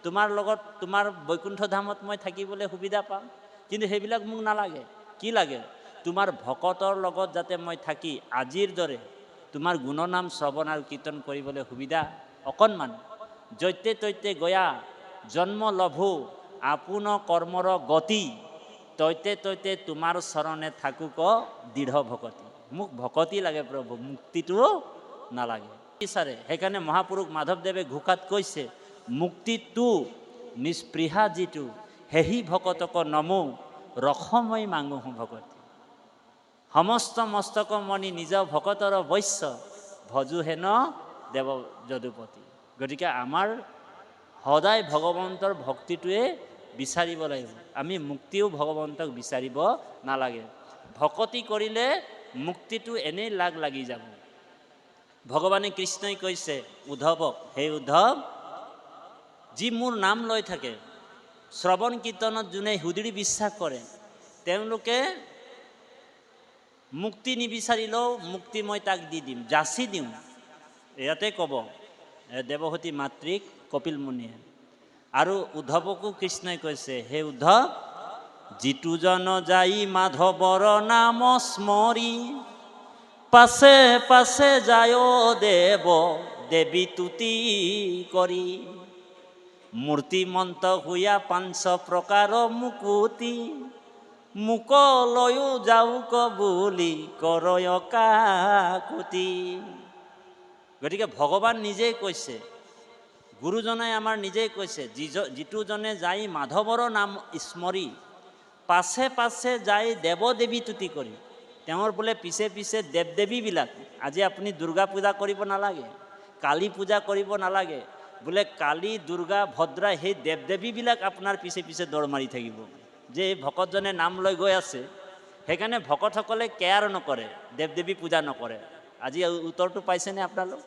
তোমাৰ লগত তোমাৰ বৈকুণ্ঠ ধামত মই থাকিবলৈ সুবিধা পাম, কিন্তু সেইবিলাক মোক নালাগে। কি লাগে? তোমাৰ ভকতৰ লগত যাতে মই থাকি আজিৰ দৰে তোমাৰ গুণনাম শ্ৰৱণ আৰু কীৰ্তন কৰিবলৈ সুবিধা অকণমান। য'তে তৈতে গয়া জন্ম লভো আপোন কৰ্মৰ গতি, তৈতে তৈতে তোমাৰ চৰণে থাকুক দৃঢ় ভকতি। মোক ভকতি লাগে প্ৰভু, মুক্তিটো নালাগে। বিচাৰে সেইকাৰণে মহাপুৰুষ মাধৱদেৱে ঘোষাত কৈছে, মুক্তিটো নিস্পৃহা যিটো সেহি ভকতক নমো ৰসময় মাঙোহো ভকতি। সমস্ত মস্তক মণি নিজ ভকতৰ বৈশ্য ভজু হেন দেৱ যদুপতি। গতিকে আমাৰ সদায় ভগৱন্তৰ ভক্তিটোৱে বিচাৰিব লাগিব। আমি মুক্তিও ভগৱন্তক বিচাৰিব নালাগে। ভকতি কৰিলে মুক্তিটো এনেই লাগ লাগি যাব। ভগৱানে কৃষ্ণই কৈছে উদ্ধৱক, হে উদ্ধৱ, যি মোৰ নাম লৈ থাকে, শ্ৰৱণ কীৰ্তনত যোনে হুদুৰি বিশ্বাস কৰে, তেওঁলোকে মুক্তি নিবিচাৰিলেও মুক্তি মই তাক দি দিম, যাচি দিওঁ। ইয়াতে ক'ব দেৱহতী মাতৃক কপিল মুনিয়ে। আৰু উদ্ধৱকো কৃষ্ণই কৈছে, হে উদ্ধৱ, যিটো জন যাই মাধৱৰ নাম স্মৰি, পাছে পাছে যায় দেৱ দেৱী তুতি কৰি, মূৰ্তিমন্ত হুয়া পাঞ্চ প্ৰকাৰ মুকুতি, মুক লয়ো যাওক বুলি কৰয় কাকুতি। গতিকে ভগৱান নিজেই কৈছে, গুৰুজনাই আমাৰ নিজেই কৈছে, যিটো জনে যাই মাধৱৰ নাম স্মৰি, পাছে পাছে যাই দেৱ দেৱী তুতি কৰি। তেওঁৰ বোলে পিছে পিছে দেৱ দেৱীবিলাক, আজি আপুনি দুৰ্গা পূজা কৰিব নালাগে, কালী পূজা কৰিব নালাগে, বোলে কালী দুৰ্গা ভদ্ৰা সেই দেৱ দেৱীবিলাক আপোনাৰ পিছে পিছে দৌৰ মাৰি থাকিব, যে ভকতজনে নাম লৈ গৈ আছে। সেইকাৰণে ভকতসকলে কেয়াৰ নকৰে, দেৱ দেৱী পূজা নকৰে। আজি উত্তৰটো পাইছেনে আপোনালোক?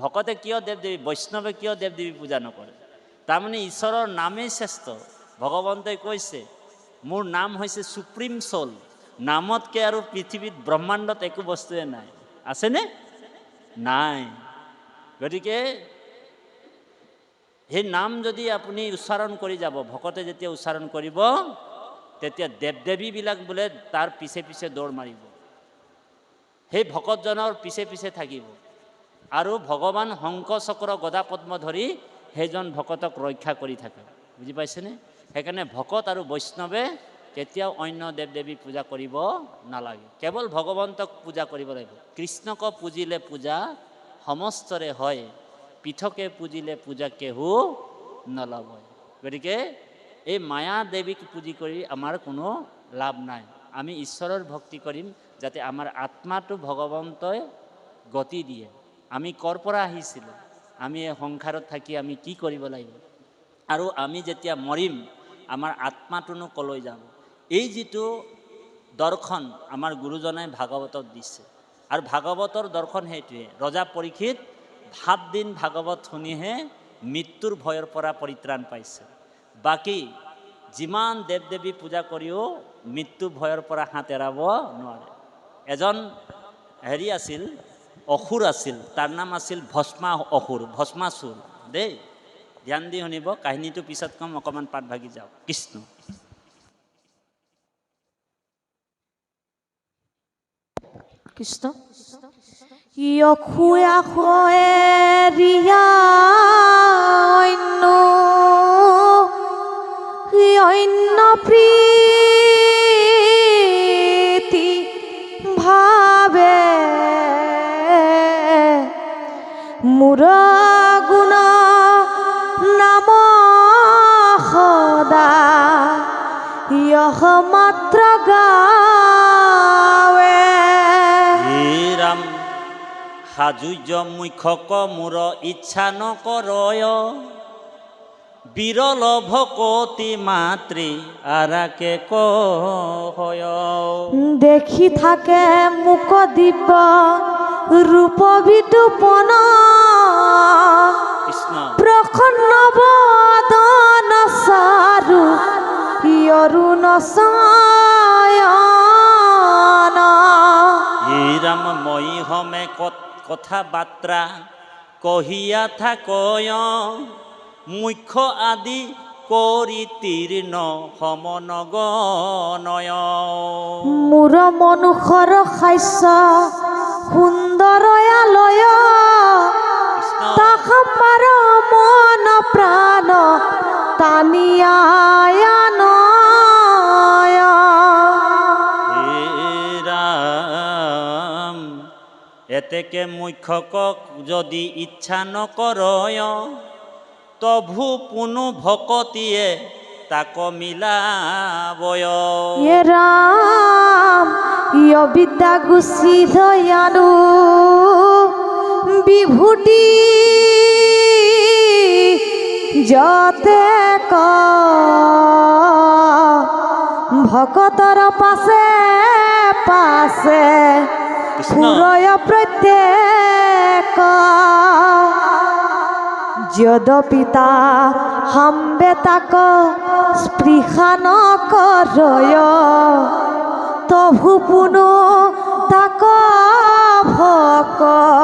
ভকতে কিয় দেৱ দেৱী, বৈষ্ণৱে কিয় দেৱ দেৱী পূজা নকৰে? তাৰমানে ঈশ্বৰৰ নামেই শ্ৰেষ্ঠ। ভগৱন্তই কৈছে, মোৰ নাম হৈছে সুপ্ৰিম চ'ল, নামতকৈ আৰু পৃথিৱীত ব্ৰহ্মাণ্ডত একো বস্তুৱে নাই। আছেনে? নাই। গতিকে সেই নাম যদি আপুনি উচ্চাৰণ কৰি যাব, ভকতে যেতিয়া উচ্চাৰণ কৰিব, তেতিয়া দেৱ দেৱীবিলাক বোলে তাৰ পিছে পিছে দৌৰ মাৰিব, সেই ভকতজনৰ পিছে পিছে থাকিব। আৰু ভগৱান শংখ চক্ৰ গদা পদ্ম ধৰি সেইজন ভকতক ৰক্ষা কৰি থাকে। বুজি পাইছেনে? সেইকাৰণে ভকত আৰু বৈষ্ণৱে কেতিয়াও অন্য দেৱ দেৱী পূজা কৰিব নালাগে, কেৱল ভগৱন্তক পূজা কৰিব লাগিব। কৃষ্ণক পুজিলে পূজা সমস্তৰে হয়, পৃথকে পুজিলে পূজা কেহু নলবয়। গতিকে এই মায়া দেৱীক পুজি কৰি আমাৰ কোনো লাভ নাই। আমি ঈশ্বৰৰ ভক্তি কৰিম, যাতে আমাৰ আত্মাটো ভগৱন্তই গতি দিয়ে। আমি ক'ৰ পৰা আহিছিলোঁ, আমি এই সংসাৰত থাকি আমি কি কৰিব লাগিব, আৰু আমি যেতিয়া মৰিম আমাৰ আত্মাটোনো কলৈ যাব। এই যিটো দৰ্শন আমাৰ গুৰুজনাই ভাগৱতত দিছে, আৰু ভাগৱতৰ দৰ্শন সেইটোৱে। ৰজা পৰীক্ষিত 7 দিন ভাগৱত শুনিহে মৃত্যুৰ ভয়ৰ পৰা পৰিত্ৰাণ পাইছে। বাকী যিমান দেৱ দেৱী পূজা কৰিও মৃত্যু ভয়ৰ পৰা হাত এৰাব নোৱাৰে। এজন হেৰি আছিল, অসুৰ আছিল, তাৰ নাম আছিল ভস্মা অসুৰ, ভস্মাসুৰ দেই। ধ্যান দি শুনিব, কাহিনীটো পিছত কম, অকণমান পাত ভাগি যাওক। কৃষ্ণ কৃষ্ণ। ইয়খুয়া খয়ে ৰিয়া অন্য প্ৰীতি ভাবে, মুৰ গুণ নাম সদা ইহ মাত্ৰ গাৱে। ৰাম সাজুৰ্য মুখ্যক মোৰ ইচ্ছা নকৰয়, বিৰল ভকতি মাতৃ আৰাকে কয়। দেখি থাকে মুক দিব্য ৰূপ বিটুপন, কৃষ্ণ প্ৰসন্ন বদন চাৰু অৰুণ শয়ন। হে ৰাম মই হমে কথা বাৰ্তা কহিয়া থাকয়, মুখ্য আদি কৰি তীৰ্ণ সমনগনয়। মূৰ মনুষ্যৰ শাস্য সুন্দৰয়ালয়, কৃষ্ণ তাহামাৰ মন প্ৰাণ টানিয়ানয়। হে ৰাম, এতেকে মুখ্যকক যদি ইচ্ছা নকৰয়, তভু পুনু ভকতিয়ে তাক মিলাবয়। হে ৰাম, ইয় বিদ্যা গুচি দয়ালু বিভূতি যতে ক ভকতৰ পাছে পাছে কৃষ্ণ। পুৰয় প্ৰত্যেক যদপিতা হাম্বে তাক স্পৃহা নকৰয়, তভু পুনু তাক ভকতিয়ে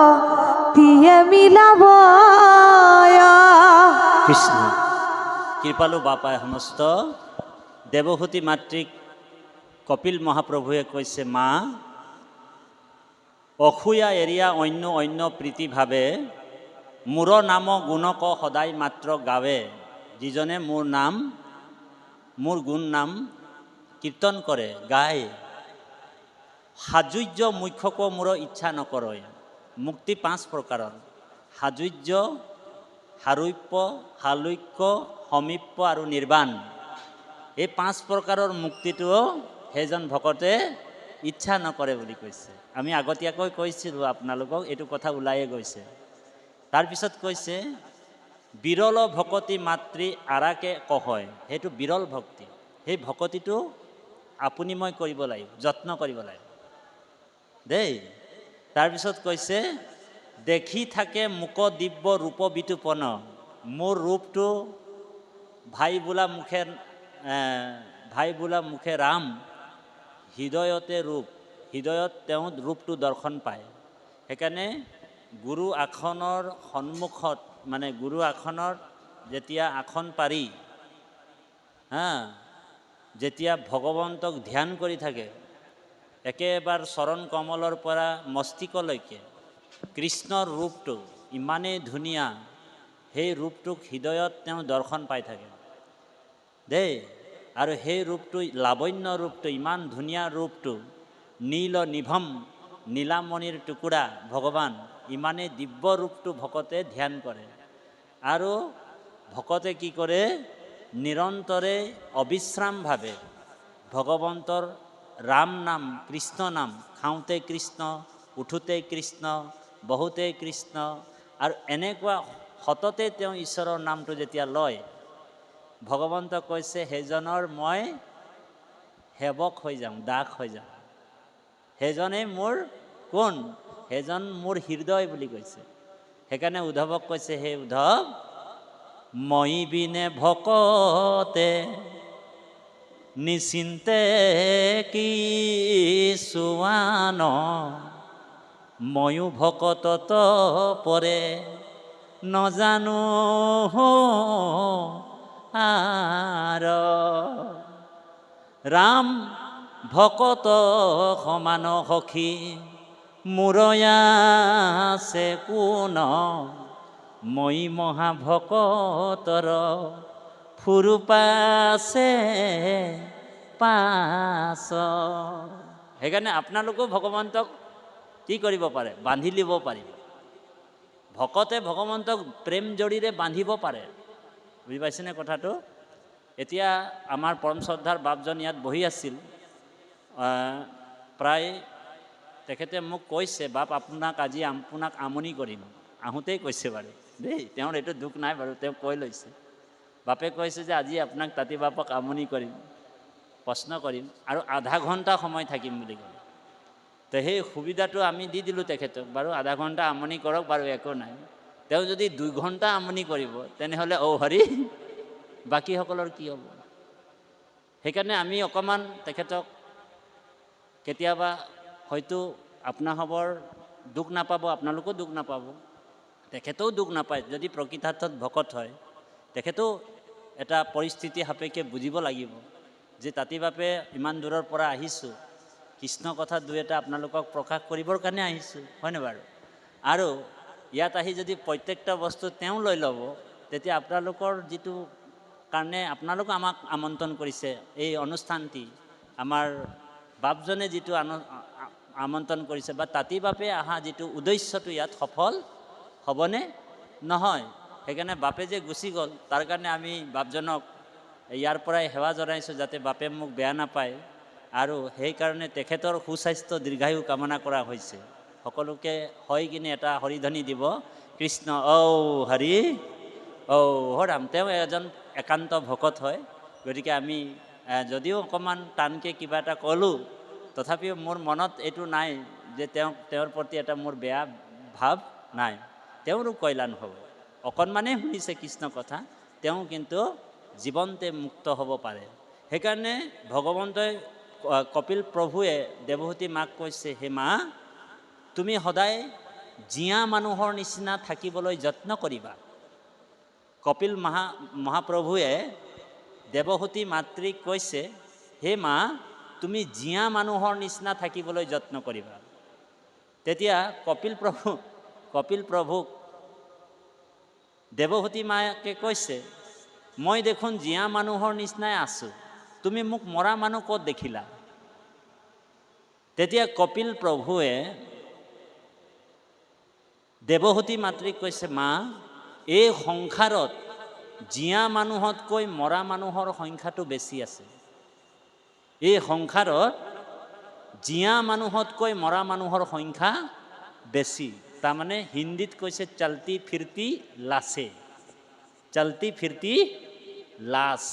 মিলাবয়। কৃষ্ণ। কৃপালু বাপাই সমস্ত দেৱহূতি মাতৃক কপিল মহাপ্ৰভুৱে কৈছে, মা অসূয়া এৰিয়া অন্য অন্য প্ৰীতিভাৱে মোৰ নাম গুণক সদায় মাত্ৰ গাৱে। যিজনে মোৰ নাম, মোৰ গুণ নাম কীৰ্তন কৰে গায়, সাজুৰ্য মুখ্যক মোৰ ইচ্ছা নকৰয়। মুক্তি 5 প্ৰকাৰৰ: সাজুৰ্য, সাৰূপ্য, সালোক্য, সমীপ্য আৰু নিৰ্বাণ। এই 5 প্ৰকাৰৰ মুক্তিটো সেইজন ভকতে ইচ্ছা নকৰে বুলি কৈছে। আমি আগতীয়াকৈ কৈছিলোঁ আপোনালোকক, এইটো কথা ওলায়ে গৈছে। তাৰপিছত কৈছে বিৰল ভকতি মাতৃ আৰাকে কহয়। সেইটো বিৰল ভক্তি। সেই ভকতিটো আপুনি মই কৰিব লাগিব, যত্ন কৰিব লাগিব দেই। তাৰপিছত কৈছে দেখি থাকে মুক দিব্য ৰূপ বিতুপন। মোৰ ৰূপটো ভাই বোলা মুখে ৰাম, হৃদয়তে ৰূপ, হৃদয়ত তেওঁ ৰূপটো দৰ্শন পায়। সেইকাৰণে গুৰু আসনৰ সন্মুখত, মানে গুৰু আসনত যেতিয়া আসন পাৰি যেতিয়া ভগৱন্তক ধ্যান কৰি থাকে, একেবাৰে চৰণ কমলৰ পৰা মস্তিষ্কলৈকে কৃষ্ণৰ ৰূপটো ইমানেই ধুনীয়া, সেই ৰূপটোক হৃদয়ত তেওঁ দৰ্শন পাই থাকে দেই। আৰু সেই ৰূপটো লাৱণ্য ৰূপটো, ইমান ধুনীয়া ৰূপটো, নীল নিভম নীলামণিৰ টুকুৰা ভগৱান, ইমানেই দিব্য ৰূপটো ভকতে ধ্যান কৰে। আৰু ভকতে কি কৰে, নিৰন্তৰে অবিশ্ৰামভাৱে ভগৱন্তৰ ৰাম নাম, কৃষ্ণ নাম, খাওঁতে কৃষ্ণ, উঠোতে কৃষ্ণ, বহুতে কৃষ্ণ, আৰু এনেকুৱা সততে তেওঁ ঈশ্বৰৰ নামটো যেতিয়া লয়, ভগৱন্ত কৈছে সেইজনৰ মই সেৱক হৈ যাম, দাস হৈ যাম। সেইজনেই মোৰ কোন? সেইজন মোৰ হৃদয় বুলি কৈছে। সেইকাৰণে উদ্ধৱক কৈছে, হে উদ্ধৱ, মই বিনে ভকতে নিচিন্তে কি চুৱান, ময়ো ভকতত পৰে নজানো আৰ। ৰাম ভকত সমান সখী মোৰয়াছে কোন, মই মহাভকতৰ ফুৰু পাছে পাছ। সেইকাৰণে আপোনালোকেও ভগৱন্তক কি কৰিব পাৰে? বান্ধি লিব পাৰিব। ভকতে ভগৱন্তক প্ৰেম জড়িৰে বান্ধিব পাৰে। বুজি পাইছেনে কথাটো? এতিয়া আমাৰ পৰম শ্ৰদ্ধাৰ বাপজন ইয়াত বহি আছিল। প্ৰায় তেখেতে মোক কৈছে, বাপ আপোনাক আজি আমনি কৰিম। আহোঁতেই কৈছে বাৰু দেই, তেওঁৰ এইটো দুখ নাই বাৰু, তেওঁ কৈ লৈছে। বাপে কৈছে যে আজি আপোনাক তাঁতী বাপক আমনি কৰিম, প্ৰশ্ন কৰিম, আৰু আধা ঘণ্টা সময় থাকিম বুলি ক'লে। তো সেই সুবিধাটো আমি দি দিলোঁ তেখেতক। বাৰু আধা ঘণ্টা আমনি কৰক বাৰু, একো নাই। তেওঁ যদি 2 ঘণ্টা আমনি কৰিব, তেনেহ'লে হৰি বাকীসকলৰ কি হ'ব? সেইকাৰণে আমি অকণমান তেখেতক কেতিয়াবা হয়তো আপোনাসৱৰ দুখ নাপাব, আপোনালোকেও দুখ নাপাব, তেখেতেও দুখ নাপায় যদি প্ৰকৃতাৰ্থত ভকত হয়। তেখেতো এটা পৰিস্থিতি সাপেক্ষে বুজিব লাগিব যে তাঁতি বাপে ইমান দূৰৰ পৰা আহিছোঁ, কৃষ্ণ কথা দুই এটা আপোনালোকক প্ৰকাশ কৰিবৰ কাৰণে আহিছোঁ, হয়নে বাৰু? আৰু ইয়াত আহি যদি প্ৰত্যেকটা বস্তু তেওঁ লৈ ল'ব, তেতিয়া আপোনালোকৰ যিটো কাৰণে আপোনালোকে আমাক আমন্ত্ৰণ কৰিছে, এই অনুষ্ঠানটি আমাৰ বাপজনে যিটো আমন্ত্ৰণ কৰিছে বা তাঁতি বাপে অহা যিটো উদ্দেশ্যটো ইয়াত সফল হ'বনে? নহয়। সেইকাৰণে বাপে যে গুচি গ'ল, তাৰ কাৰণে আমি বাপজনক ইয়াৰ পৰাই সেৱা জনাইছোঁ, যাতে বাপে মোক বেয়া নাপায়। আৰু সেইকাৰণে তেখেতৰ সুস্বাস্থ্য দীৰ্ঘায়ু কামনা কৰা হৈছে। সকলোকে হৈ কিনে এটা হৰিধ্বনি দিব, কৃষ্ণ ঔ হৰি ঔ হৰাম। তেওঁ এজন একান্ত ভকত হয়, গতিকে আমি যদিও অকণমান টানকৈ কিবা এটা ক'লোঁ, তথাপিও মোৰ মনত এইটো নাই যে তেওঁৰ প্ৰতি এটা মোৰ বেয়া ভাৱ নাই। তেওঁৰো কল্যাণ হ'ব। অকণমানেই শুনিছে কৃষ্ণ কথা, তেওঁ কিন্তু জীৱন্তে মুক্ত হ'ব পাৰে। সেইকাৰণে ভগৱন্তই কপিল প্ৰভুৱে দেৱহূতি মাক কৈছে, হে মা, তুমি সদায় জীয়া মানুহৰ নিচিনা থাকিবলৈ যত্ন কৰিবা। কপিল মহাপ্ৰভুৱে দেৱহূতি মাতৃক কৈছে, হে মা, তুমি জীয়া মানুহৰ নিচিনা থাকিবলৈ যত্ন কৰিবা। তেতিয়া কপিল প্ৰভুক দেৱহূতি মাকে কৈছে, মই দেখোন জীয়া মানুহৰ নিচিনাই আছোঁ, তুমি মোক মৰা মানুহ ক'ত দেখিলা? তেতিয়া কপিল প্ৰভুৱে দেৱহূতি মাতৃক কৈছে, মা, এই সংসাৰত জীয়া মানুহতকৈ মৰা মানুহৰ সংখ্যাটো বেছি আছে। এই সংসাৰত জীয়া মানুহতকৈ মৰা মানুহৰ সংখ্যা বেছি। তাৰমানে হিন্দীত কৈছে চলতি ফিৰতি লাছে, চলতি ফিৰতি লাছ।